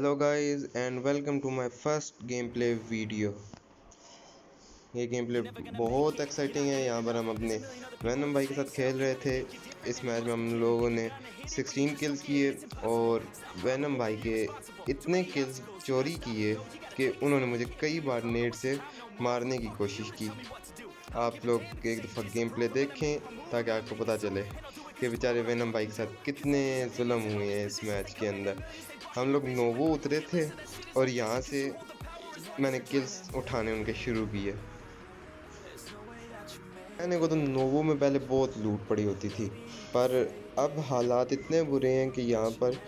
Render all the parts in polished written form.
Hello guys and welcome to my first game play video. ये game play बहुत exciting है। यहाँ पर हम अपने वैनम भाई के साथ खेल रहे थे। इस मैच में हम लोगों ने 16 किल्स किए और वैनम भाई के इतने किल्स चोरी किए कि उन्होंने मुझे कई बार नेट से मारने की कोशिश की। आप लोग एक दफ़ा गेम प्ले देखें ताकि आपको पता चले कि बेचारे वैनम भाई के साथ कितने जुल्म हुए हैं इस मैच के अंदर। हम लोग नोवो उतरे थे और यहाँ से मैंने किल्स उठाने उनके शुरू किए। मैंने को तो नोवो में पहले बहुत लूट पड़ी होती थी, पर अब हालात इतने बुरे हैं कि यहाँ पर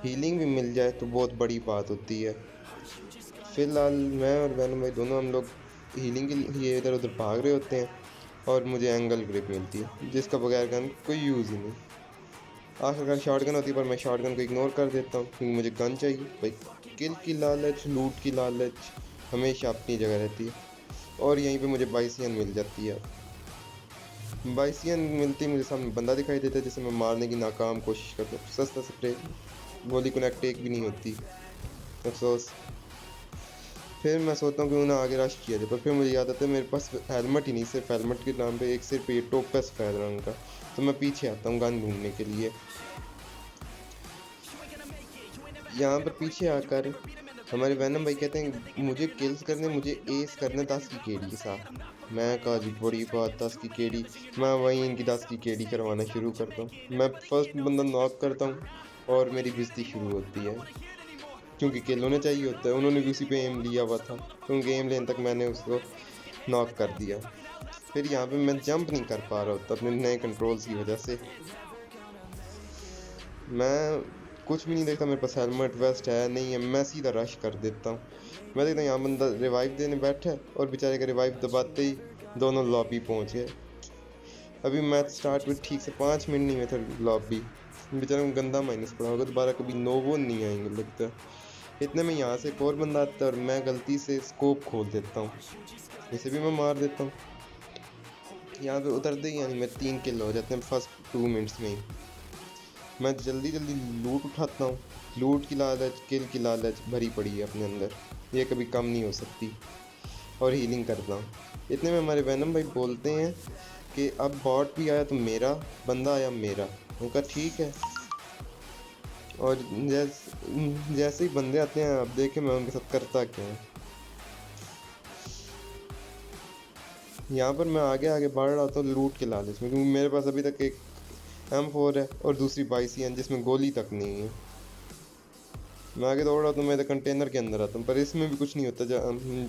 हीलिंग भी मिल जाए तो बहुत बड़ी बात होती है। फ़िलहाल मैं और वैनम भाई दोनों हम लोग हीलिंग के लिए इधर उधर भाग रहे होते हैं और मुझे एंगल ग्रिप मिलती है जिसका बगैर गन कोई यूज़ ही नहीं। आखिरकार शॉटगन होती है पर मैं शॉटगन को इग्नोर कर देता हूँ क्योंकि मुझे गन चाहिए। भाई किल की लालच, लूट की लालच हमेशा अपनी जगह रहती है। और यहीं पे मुझे बाइसियन मिल जाती है। बाइसियन मिलती मुझे सामने बंदा दिखाई देता है जिसे मैं मारने की नाकाम कोशिश करता हूँ। सस्ता स्प्रे, गोली कनेक्ट एक भी नहीं होती, अफसोस। फिर मैं सोचता हूँ कि उन्हें आगे रश किया जाए, पर फिर मुझे याद आता है मेरे पास हेलमेट ही नहीं, सिर्फ हेलमेट के नाम पे एक सिर्फ ये टोप है सफ़ेद रंग का। तो मैं पीछे आता हूँ गन ढूंढने के लिए। यहाँ पर पीछे आकर हमारे वैनम भाई कहते हैं मुझे किल्स करने, मुझे एस करने 10 की केडी के साथ। मैं कहा जी बड़ी बात, 10 की केडी। मैं वहीं इनकी 10 की केडी करवाना शुरू करता हूँ। मैं फर्स्ट बंदा नॉक करता हूँ और मेरी बेइज्जती शुरू होती है क्योंकि किल होने चाहिए होता है। उन्होंने भी उसी पे एम लिया हुआ था क्योंकि एम लेने तक मैंने उसको नॉक कर दिया। फिर यहाँ पे मैं जंप नहीं कर पा रहा होता अपने नए कंट्रोल्स की वजह से। मैं कुछ भी नहीं देखता, मेरे पास हेलमेट वेस्ट है नहीं है, मैं सीधा रश कर देता हूँ। मैं देखता हूँ यहाँ बंदा रिवाइव देने बैठा है और बेचारे का रिवाइव दबाते ही दोनों लॉबी पहुँच गए। अभी मैच स्टार्ट हुए ठीक से 5 मिनट नहीं हुए थे, लॉबी बेचारे को गंदा माइनस पड़ा होगा। दोबारा कभी नोवो नहीं आएंगे लगता है। इतने में यहाँ से एक और बंदा आता है और मैं गलती से स्कोप खोल देता हूँ, इसे भी मैं मार देता हूँ। यहाँ पे उतरते ही यानी मैं 3 किल हो जाते हैं फर्स्ट 2 मिनट्स में ही। मैं जल्दी जल्दी लूट उठाता हूँ। लूट की लालच, किल की लालच भरी पड़ी है अपने अंदर, ये कभी कम नहीं हो सकती। और हीलिंग करता हूँ। इतने में हमारे वैनम भाई बोलते हैं कि अब बॉट भी आया तो मेरा, बंदा आया मेरा। उनका ठीक है। और जैसे ही बंदे आते हैं अब देखें मैं उनके साथ करता क्या है। यहाँ पर मैं आगे आगे बढ़ रहा था लूट के लालच में, क्योंकि मेरे पास अभी तक एक M4 है और दूसरी बाइसियन जिसमें गोली तक नहीं है। मैं आगे दौड़ रहा हूँ, मैं तो कंटेनर के अंदर आता हूँ, पर इसमें भी कुछ नहीं होता।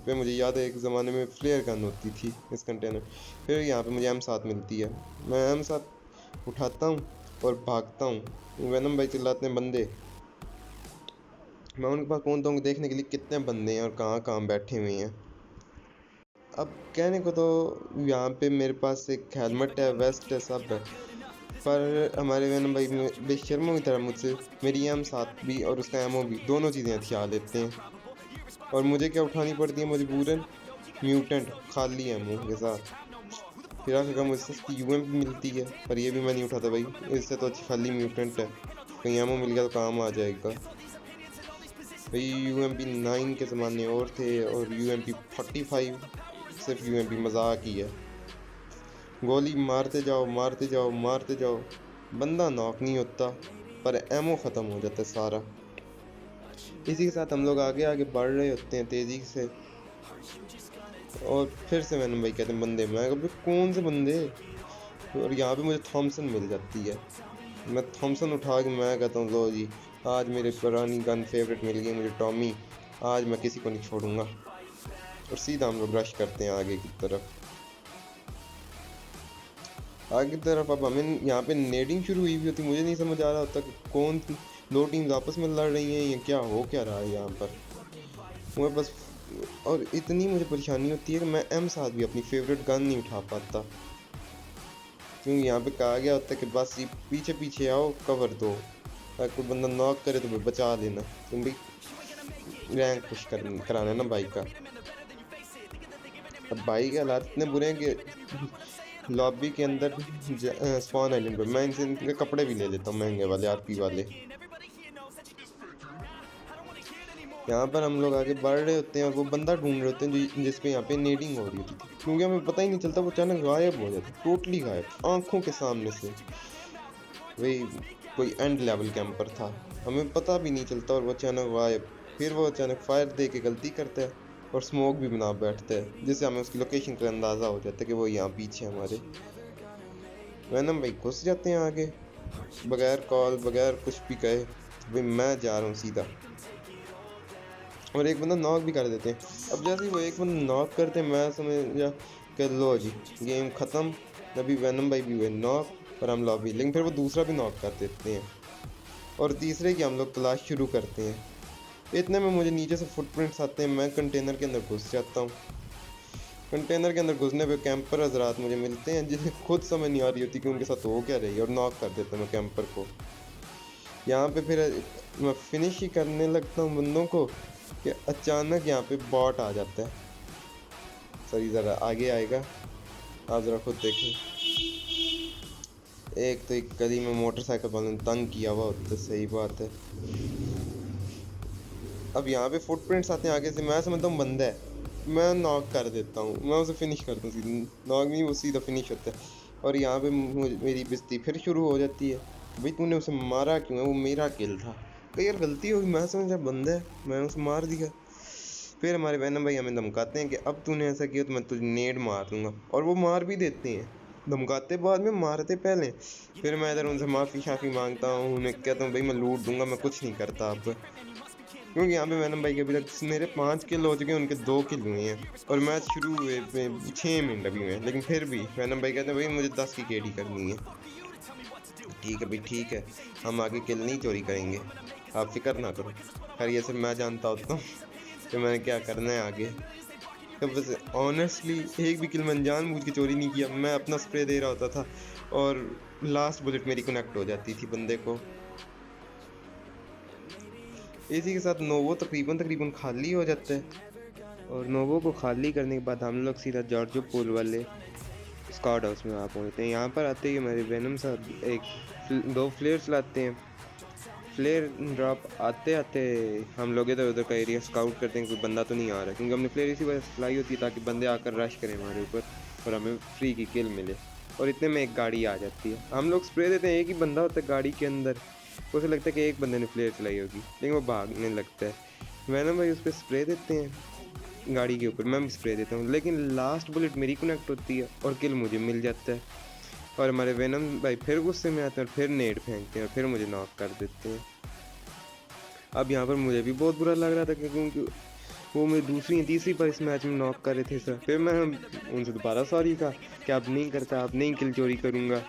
पे मुझे याद है एक ज़माने में फ्लेयर गन होती थी इस कंटेनर। फिर यहाँ पे मुझे M7 मिलती है। मैं M7 उठाता हूँ और भागता हूँ। वैनम भाई चिल्लाते हैं बंदे। मैं उनके पास पहुँचता हूँ देखने के लिए कितने बंदे हैं और कहाँ कहाँ बैठे हुए हैं। अब कहने को तो यहाँ पे मेरे पास एक हेलमेट है, वेस्ट है, सब है, पर हमारे वैनम भाई बेशर्मों की तरह मुझसे मेरी M7 भी और उसका एमओ भी दोनों चीज़ें हथिया लेते हैं। और मुझे क्या उठानी पड़ती है मजबूरन, म्यूटेंट खाली एमओ के साथ। फिर आखिरकार मुझे सस्ती यूएमपी मिलती है, पर ये भी मैं नहीं उठाता भाई, इससे तो अच्छी खाली म्यूटेंट है। कहीं एमओ मिल गया तो काम आ जाएगा भाई। यूएमपी 9 के ज़माने और थे और यूएमपी 45 सिर्फ यूएमपी मजाक ही है। गोली मारते जाओ मारते जाओ मारते जाओ, बंदा नॉक नहीं होता पर एमओ ख़त्म हो जाता है सारा। इसी के साथ हम लोग आगे आगे बढ़ रहे होते हैं तेज़ी से। और फिर से मैंने भाई कहते हैं बंदे, मैं कभी कौन से बंदे। और यहाँ पे मुझे थॉमसन मिल जाती है। मैं थॉमसन उठा के मैं कहता हूँ लो जी, आज मेरे पुरानी गन फेवरेट मिल गई मुझे, टॉमी। आज मैं किसी को नहीं छोड़ूंगा। और सीधा हम लोग रश करते हैं आगे की तरफ। आगे की तरफ अब हमें यहाँ पे नेडिंग शुरू हुई होती, मुझे नहीं समझ आ रहा होता कि कौन दो टीम्स आपस में लड़ रही हैं या क्या हो क्या रहा है यहाँ पर। मुझे बस और इतनी मुझे परेशानी होती है कि मैं M7 भी अपनी फेवरेट गन नहीं उठा पाता, क्योंकि यहाँ पे कहा गया होता है कि बस ये पीछे पीछे आओ, कवर दो, अगर कोई बंदा नॉक करे तो बचा लेना। तुम भी रैंक पुश कराना है ना बाइक का। अब बाइक के हालात इतने बुरे हैं कि लॉबी के अंदर स्पॉन आइलैंड पर मैं इनके कपड़े भी ले लेता हूँ महंगे वाले, आरपी वाले। यहाँ पर हम लोग आगे बढ़ रहे होते हैं और वो बंदा ढूंढ रहे होते हैं जो जिस पे यहाँ पे नेडिंग हो रही होती थी, क्योंकि हमें पता ही नहीं चलता, वो अचानक गायब हो जाता, टोटली गायब आंखों के सामने से। वही कोई एंड लेवल कैंपर था, हमें पता भी नहीं चलता और वो अचानक गायब। फिर वो अचानक फायर दे के गलती करता है और स्मोक भी बना बैठता है, जिससे हमें उसकी लोकेशन का अंदाज़ा हो जाता है कि वो यहाँ पीछे हमारे। वैनम भाई घुस जाते हैं आगे बगैर कॉल बगैर कुछ भी कहे। भाई मैं जा रहा हूँ सीधा, और एक बंदा नॉक भी कर देते हैं। अब जैसे ही वो एक बंदा नॉक करते हैं, मैं समझा कि लो जी गेम ख़त्म, अभी वैनम भाई भी हुए नॉक और हम लॉबी। लेकिन फिर वो दूसरा भी नॉक कर देते हैं और तीसरे की हम लोग तलाश शुरू करते हैं। इतने में मुझे नीचे से फुटप्रिंट्स आते हैं, मैं कंटेनर के अंदर घुस जाता हूँ। कंटेनर के अंदर घुसने पे कैंपर हजरात मुझे मिलते हैं, जिन्हें खुद समझ नहीं आ रही होती कि उनके साथ हो क्या रही है, और नॉक कर देता हूँ मैं कैंपर को। यहाँ पे फिर मैं फिनिश ही करने लगता हूँ बंदों को कि अचानक यहाँ पे बॉट आ जाता है। सही ज़रा आगे आएगा, आप ज़रा खुद देखें। एक तो एक गली में मोटरसाइकिल वालों ने तंग किया हुआ होता है, सही बात है। अब यहाँ पे फुटप्रिंट्स आते हैं आगे से, मैं समझता हूँ बंदा है, मैं नॉक कर देता हूँ, मैं उसे फिनिश करता हूँ सीधा। नॉक नहीं, वो सीधा फिनिश होता है। और यहाँ पे मेरी बेइज्जती फिर शुरू हो जाती है, भाई तूने उसे मारा क्यों है, वो मेरा किल था। कहीं यार गलती होगी, मैं समझा बंदा है, मैं उसे मार दिया। फिर हमारे वैनम भाई हमें धमकाते हैं कि अब तूने ऐसा किया तो मैं तुझे नेड मार दूंगा, और वो मार भी देते हैं, धमकाते बाद में मारते पहले। फिर मैं इधर उनसे माफ़ी शाफ़ी मांगता हूँ, उन्हें कहता हूँ भाई मैं लूट दूंगा, मैं कुछ नहीं करता अब। क्योंकि यहाँ पे वैनम भाई के अभी तक मेरे 5 किल हो चुके हैं, उनके 2 किल हुए हैं, और मैच शुरू हुए 6 मिनट अभी हुए हैं। लेकिन फिर भी वैनम भाई कहते हैं भाई मुझे 10 की केडी करनी है। ठीक है भाई ठीक है, हम आगे किल नहीं चोरी करेंगे, आप फिक्र ना करो। खैर ये सब मैं जानता होता हूँ कि मैंने क्या करना है आगे। तो बस ऑनेस्टली एक भी किल मैंने जानबूझ के चोरी नहीं किया, मैं अपना स्प्रे दे रहा होता था और लास्ट बुलेट मेरी कनेक्ट हो जाती थी बंदे को। इसी के साथ नोवो तकरीबन खाली हो जाता है, और नोवो को खाली करने के बाद हम लोग सीधा जॉर्जो पोल वाले स्क्वाड हाउस में आ पहुँचते हैं। यहाँ पर आते ही हमारे वेनम साहब एक 2 फ्लेयर्स लाते हैं। फ्लेयर ड्रॉप आते आते हम लोग इधर उधर का एरिया स्काउट करते हैं, कोई बंदा तो नहीं आ रहा, क्योंकि हमने फ्लेयर इसी वजह से चलाई होती है ताकि बंदे आकर रश करें हमारे ऊपर और हमें फ्री की किल मिले। और इतने में एक गाड़ी आ जाती है, हम लोग स्प्रे देते हैं, एक ही बंदा होता है गाड़ी के अंदर, उसे लगता है कि एक बंदे ने फ्लेयर चलाई होगी, लेकिन वो भागने लगता है। वैनम भाई उस पर स्प्रे देते हैं गाड़ी के ऊपर, मैं भी स्प्रे देता हूँ, लेकिन लास्ट बुलेट मेरी कनेक्ट होती है और किल मुझे मिल जाता है। और हमारे वैनम भाई फिर गुस्से में आते हैं और फिर नेड फेंकते हैं और फिर मुझे नॉक कर देते हैं। अब यहाँ पर मुझे भी बहुत बुरा लग रहा था, क्योंकि वो मेरी दूसरी तीसरी बार इस मैच में नॉक कर रहे थे सर। फिर मैं उनसे दोबारा सॉरी कहा कि अब नहीं करता, अब नहीं किल चोरी करूँगा।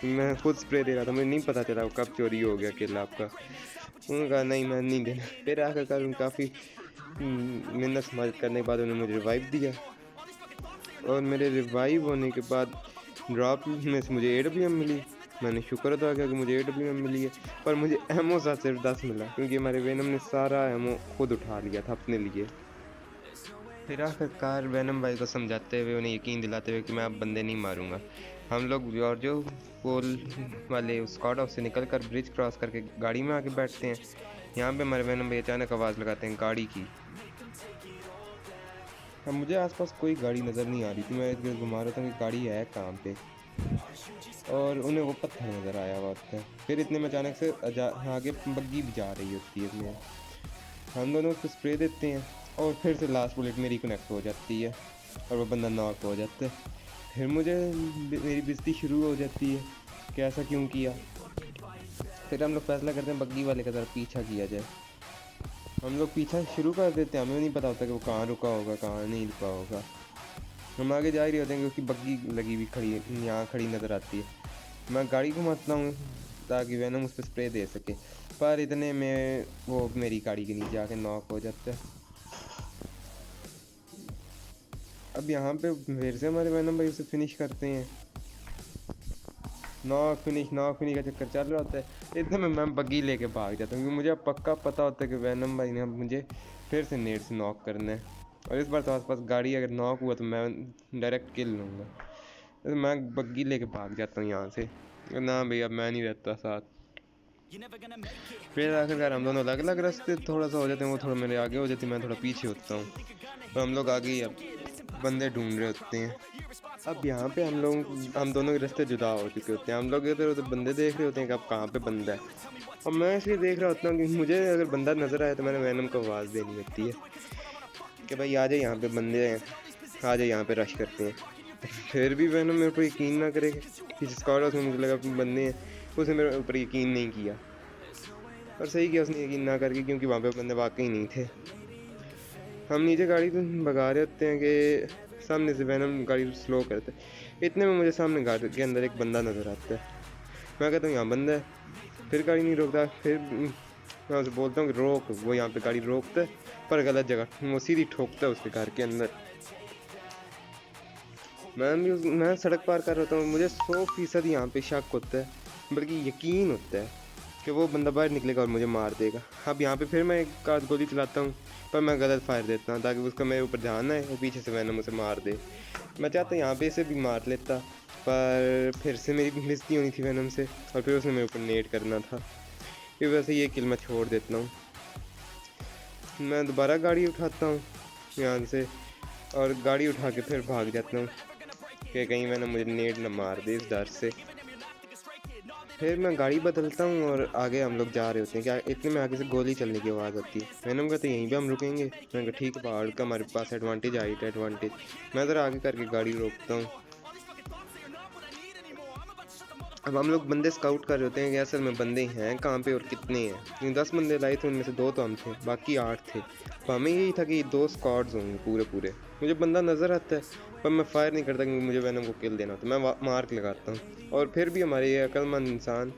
मैं खुद स्प्रे दे रहा था, मुझे नहीं पता चला कब चोरी हो गया किल आपका। उन्होंने कहा नहीं मैं नहीं देना। फिर आखिरकार उन काफ़ी मिन्नत मदद करने के बाद उन्होंने मुझे रिवाइव दिया, और मेरे रिवाइव होने के बाद ड्रॉप में से मुझे AWM मिली। मैंने शुक्र अदा किया कि मुझे AWM मिली है, पर मुझे एमओ साथ सिर्फ 10 मिला, क्योंकि हमारे वेनम ने सारा एमओ खुद उठा लिया था अपने लिए। फिर आखिरकार वैनम भाई को समझाते हुए, उन्हें यकीन दिलाते हुए कि मैं अब बंदे नहीं मारूंगा, हम लोग जॉर्जो पोल वाले स्क्वाड हाउस से निकल कर ब्रिज क्रॉस करके गाड़ी में आके बैठते हैं। यहाँ पे हमारे वैनम भाई अचानक आवाज़ लगाते हैं गाड़ी की। अब मुझे आसपास कोई गाड़ी नज़र नहीं आ रही थी, मैं इधर घुमा रहा था कि गाड़ी है कहाँ पे, और उन्हें वो पत्थर नज़र आया हुआ होता है। फिर इतने में अचानक से आगे बग्गी भी जा रही होती है, इसमें हम दोनों उसको स्प्रे देते हैं और फिर से लास्ट बुलेट मेरी कनेक्ट हो जाती है और वो बंदा नॉक हो जाता है। फिर मुझे मेरी बेइज्जती शुरू हो जाती है कि ऐसा क्यों किया। फिर हम लोग फैसला करते हैं बग्गी वाले का ज़रा पीछा किया जाए। हम लोग पीछा शुरू कर देते हैं, हमें नहीं पता होता कि वो कहाँ रुका होगा कहाँ नहीं रुका होगा। हम आगे जा ही रहे होते हैं कि उसकी बग्गी लगी हुई खड़ी यहाँ खड़ी नज़र आती है। मैं गाड़ी घुमाता हूँ ताकि वैनम उस पर स्प्रे दे सके, पर इतने में वो मेरी गाड़ी के नीचे आके नॉक हो जाता है। अब यहाँ पे फिर से हमारे वैनम भाई उसे फिनिश करते हैं, नॉक फिनिश का चक्कर चल रहा होता है। इतने में मैं बग्गी लेके भाग जाता हूँ, क्योंकि मुझे अब पक्का पता होता है कि वैनम भाई ने अब मुझे फिर से नेट से नॉक करना है, और इस बार तो आसपास गाड़ी अगर नॉक हुआ तो मैं डायरेक्ट किल लूँगा। तो मैं बग्गी लेके भाग जाता हूँ यहाँ से, ना भैया मैं नहीं रहता साथ। फिर आखिरकार हम दोनों अलग अलग रास्ते थोड़ा सा हो जाते हैं, वो थोड़ा मेरे आगे हो जाती है, मैं थोड़ा पीछे होता हूँ। तो हम लोग आगे ही अब बंदे ढूंढ रहे होते हैं। अब यहाँ पे हम दोनों के रास्ते जुदा हो चुके होते हैं। हम लोग इधर उधर बंदे देख रहे होते हैं कि अब कहाँ पे बंदा है, और मैं इसलिए देख रहा होता हूँ कि मुझे अगर बंदा नज़र आए तो मैंने वैनम को आवाज़ देनी होती है कि भाई आ जाए, यहाँ पे बंदे हैं, आ जाए, यहाँ पे रश करते हैं। फिर भी वैनम मेरे ऊपर यकीन ना करे कि जिस स्क्वाड हाउस में मुझे लगा बंदे हैं, उसने मेरे ऊपर यकीन नहीं किया, और सही किया उसने यकीन ना करके, क्योंकि वहाँ पे बंदे वाकई नहीं थे। हम नीचे गाड़ी तो भगा रहे होते हैं कि सामने से वैनम गाड़ी स्लो करते, इतने में मुझे सामने गाड़ी के अंदर एक बंदा नज़र आता है। मैं कहता हूँ यहाँ बंदा है, फिर गाड़ी नहीं रोकता। फिर मैं उसे बोलता हूँ कि रोक, वो यहाँ पे गाड़ी रोकता है पर गलत जगह, वो सीधी ठोकता है उसके घर के अंदर। मैं सड़क पार कर रहा हूँ, मुझे 100% यहाँ पे शक होता है, बल्कि यकीन होता है कि वो बंदा बाहर निकलेगा और मुझे मार देगा। अब यहाँ पे फिर मैं एक आध गोली चलाता हूँ, पर मैं गलत फायर देता हूँ ताकि उसका मेरे ऊपर ध्यान आए और पीछे से वैनम उसे मार दे। मैं चाहता यहाँ पे इसे भी मार लेता, पर फिर से मेरी मिस्ती होनी थी वैनम से, और फिर उसने मेरे ऊपर नेट करना था। इस वजह से ये किल मैं छोड़ देता हूँ। मैं दोबारा गाड़ी उठाता हूँ यहाँ से, और गाड़ी उठा के फिर भाग जाता हूँ कि कहीं मैंने मुझे नेट न मार दे इस डर से। फिर मैं गाड़ी बदलता हूँ और आगे हम लोग जा रहे होते हैं कि इतने में आगे से गोली चलने की आवाज़ आती है। मैंने कहा तो यहीं पे हम रुकेंगे। मैंने कहा ठीक है, पहाड़ का हमारे पास एडवांटेज, हाइट एडवांटेज। मैं ज़रा आगे करके गाड़ी रोकता हूँ। अब हम लोग बंदे स्काउट कर रहे होते हैं कि असल में बंदे हैं कहाँ पे और कितने हैं। 10 बंदे लाए थे, उनमें से 2 तो हम थे, बाकी 8 थे। तो हमें यही था कि 2 स्क्वाड्स होंगे पूरे। मुझे बंदा नज़र आता है, पर मैं फायर नहीं करता क्योंकि मुझे वैनम को किल देना होता है। मैं मार्क लगाता हूँ, और फिर भी हमारे ये अक्लमंद इंसान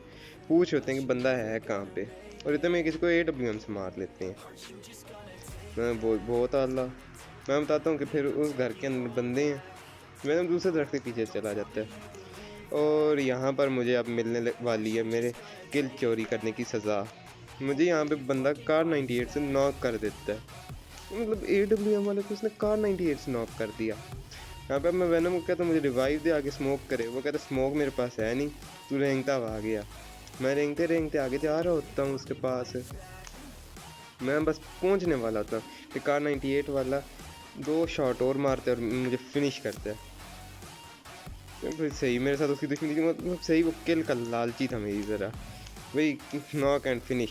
पूछ होते हैं कि बंदा है कहाँ पे, और इतने में किसी को AWM से मार लेते हैं। मैं बहुत आला मैं बताता हूँ कि फिर उस घर के अंदर बंदे हैं। वैनम दूसरे दरख्त के पीछे चला जाता है, और यहाँ पर मुझे अब मिलने वाली है मेरे किल चोरी करने की सज़ा। मुझे यहाँ पे बंदा कार 98 से नॉक कर देता है, मतलब AWM वाले को उसने कार 98 से नॉक कर दिया। यहाँ पे मैं वैनम को कहता हूँ मुझे रिवाइव दे, आगे स्मोक करे। वो कहता स्मोक मेरे पास है नहीं, तू रेंगता हुआ आ गया। मैं रेंगते आगे जा रहा होता हूँ उसके पास। मैं बस पहुँचने वाला था कि कार 98 वाला 2 शॉट और मारता है और मुझे फिनिश करता है। सही मेरे साथ उसकी दुश्मनी थी, मतलब सही वो किल का लालची था मेरी ज़रा, वही नॉक एंड फिनिश।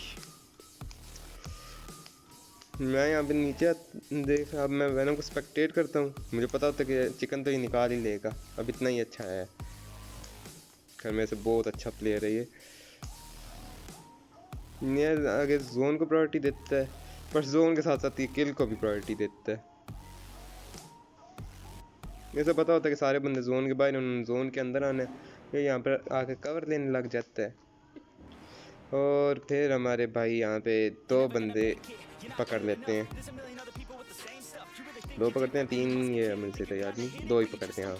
मैं यहाँ पे नीचे देख, अब मैं वैनम को स्पेक्टेट करता हूँ। मुझे पता होता है कि चिकन तो ये निकाल ही लेगा, अब इतना ही अच्छा है, खैर मेरे से बहुत अच्छा प्लेयर है ये आगे जोन को प्रायोरिटी देता है, पर जोन के साथ साथ ये किल को भी प्रायोरिटी देता है। ऐसा पता होता है कि सारे बंदे जोन के बाहर, उन्होंने जोन के अंदर आना है, ये यहाँ पर आके कवर लेने लग जाता है। और फिर हमारे भाई यहाँ पे 2 बंदे पकड़ लेते हैं, 2 पकड़ते हैं, 3 ये मुझे से तो याद नहीं, 2 ही पकड़ते हैं। हाँ,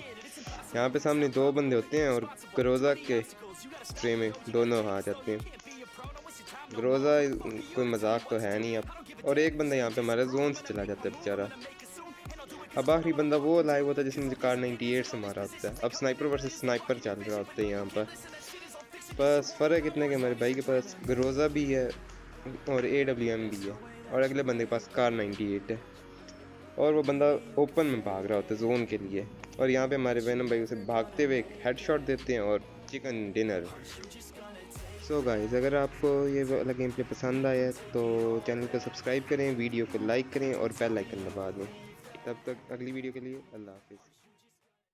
यहाँ पे सामने 2 बंदे होते हैं और ग्रोजा के स्प्रे में दोनों आ जाते हैं। ग्रोजा कोई मजाक तो है नहीं अब, और एक बंदा यहाँ पे हमारे जोन से चला जाता है बेचारा। अब आखिरी बंदा वो लाइव होता है जिसने मुझे कार 98 से मारा होता है। अब स्नाइपर वर्सेस स्नाइपर चल रहा होता है यहाँ पर। बस फ़र्क इतना कि हमारे भाई के पास ग्रोजा भी है और AWM भी है, और अगले बंदे के पास कार 98 है, और वो बंदा ओपन में भाग रहा होता है जोन के लिए। और यहाँ पे हमारे वैनम भाई उसे भागते हुए एक हेडशॉट देते हैं और चिकन डिनर। सो गाइस, अगर आपको ये वाला गेम प्ले पसंद आया तो चैनल को सब्सक्राइब करें, वीडियो को लाइक करें और बेल आइकन दबा दें। तब तक अगली वीडियो के लिए अल्लाह हाफिज़।